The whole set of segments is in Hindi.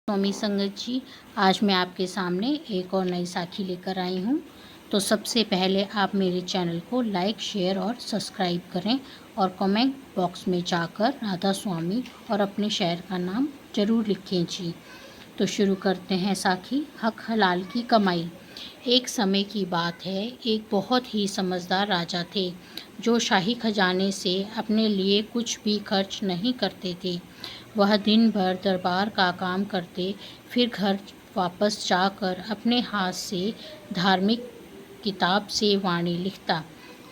स्वामी संगत जी, आज मैं आपके सामने एक और नई साखी लेकर आई हूँ। तो सबसे पहले आप मेरे चैनल को लाइक, शेयर और सब्सक्राइब करें और कमेंट बॉक्स में जाकर राधा स्वामी और अपने शहर का नाम ज़रूर लिखें जी। तो शुरू करते हैं साखी। हक हलाल की कमाई। एक समय की बात है, एक बहुत ही समझदार राजा थे जो शाही खजाने से अपने लिए कुछ भी खर्च नहीं करते थे। वह दिन भर दरबार का काम करते, फिर घर वापस जाकर अपने हाथ से धार्मिक किताब से वाणी लिखता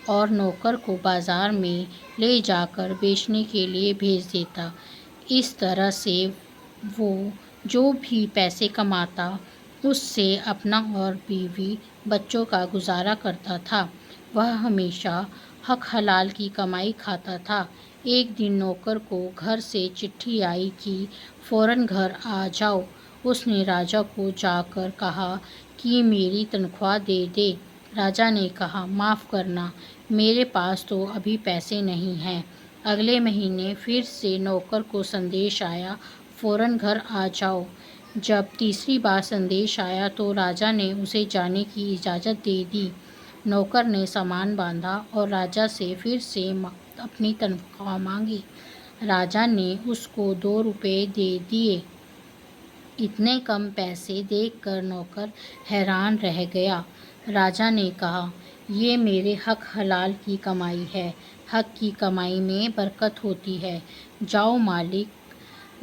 और नौकर को बाज़ार में ले जाकर बेचने के लिए भेज देता। इस तरह से वो जो भी पैसे कमाता उससे अपना और बीवी बच्चों का गुजारा करता था। वह हमेशा हक हलाल की कमाई खाता था। एक दिन नौकर को घर से चिट्ठी आई कि फ़ौरन घर आ जाओ। उसने राजा को जाकर कहा कि मेरी तनख्वाह दे दे। राजा ने कहा, माफ़ करना, मेरे पास तो अभी पैसे नहीं हैं। अगले महीने फिर से नौकर को संदेश आया, फ़ौरन घर आ जाओ। जब तीसरी बार संदेश आया तो राजा ने उसे जाने की इजाज़त दे दी। नौकर ने सामान बांधा और राजा से फिर से अपनी तनख्वाह मांगी। राजा ने उसको 2 रुपये दे दिए। इतने कम पैसे देखकर नौकर हैरान रह गया। राजा ने कहा, ये मेरे हक हलाल की कमाई है। हक की कमाई में बरकत होती है। जाओ, मालिक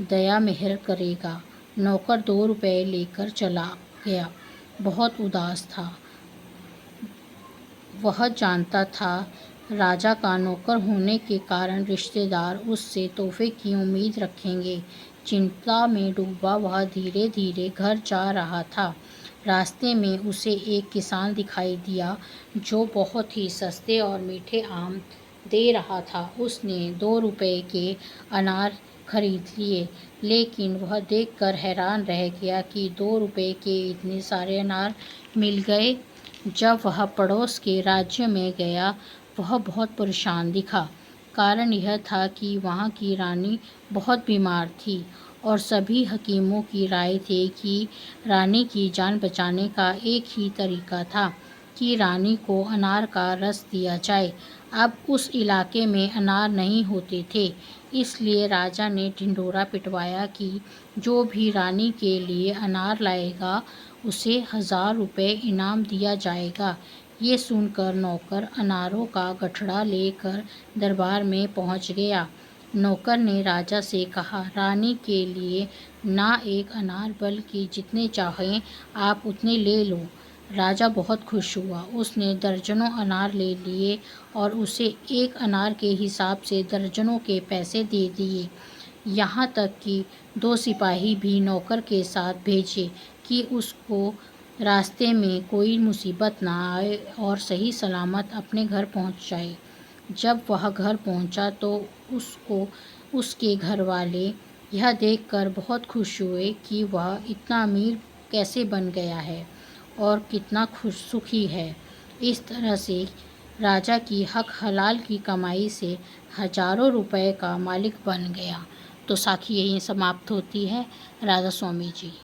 दया मेहर करेगा। नौकर 2 रुपये लेकर चला गया। बहुत उदास था। वह जानता था राजा का नौकर होने के कारण रिश्तेदार उससे तोहफे की उम्मीद रखेंगे। चिंता में डूबा वह धीरे धीरे घर जा रहा था। रास्ते में उसे एक किसान दिखाई दिया जो बहुत ही सस्ते और मीठे आम दे रहा था। उसने 2 रुपये के अनार खरीद लिए, लेकिन वह देखकर हैरान रह गया कि 2 रुपये के इतने सारे अनार मिल गए। जब वह पड़ोस के राज्य में गया, वह बहुत परेशान दिखा। कारण यह था कि वहाँ की रानी बहुत बीमार थी और सभी हकीमों की राय थी कि रानी की जान बचाने का एक ही तरीका था कि रानी को अनार का रस दिया जाए। अब उस इलाके में अनार नहीं होते थे, इसलिए राजा ने ढिंढोरा पिटवाया कि जो भी रानी के लिए अनार लाएगा उसे 1000 रुपये इनाम दिया जाएगा। ये सुनकर नौकर अनारों का गठड़ा लेकर दरबार में पहुंच गया। नौकर ने राजा से कहा, रानी के लिए ना एक अनार बल्कि जितने चाहें आप उतने ले लो। राजा बहुत खुश हुआ। उसने दर्जनों अनार ले लिए और उसे एक अनार के हिसाब से दर्जनों के पैसे दे दिए। यहाँ तक कि 2 सिपाही भी नौकर के साथ भेजे कि उसको रास्ते में कोई मुसीबत ना आए और सही सलामत अपने घर पहुँच जाए। जब वह घर पहुँचा तो उसको उसके घर वाले यह देखकर बहुत खुश हुए कि वह इतना अमीर कैसे बन गया है और कितना खुश सुखी है। इस तरह से राजा की हक हलाल की कमाई से हजारों रुपए का मालिक बन गया। तो साखी यहीं समाप्त होती है। राधा स्वामी जी।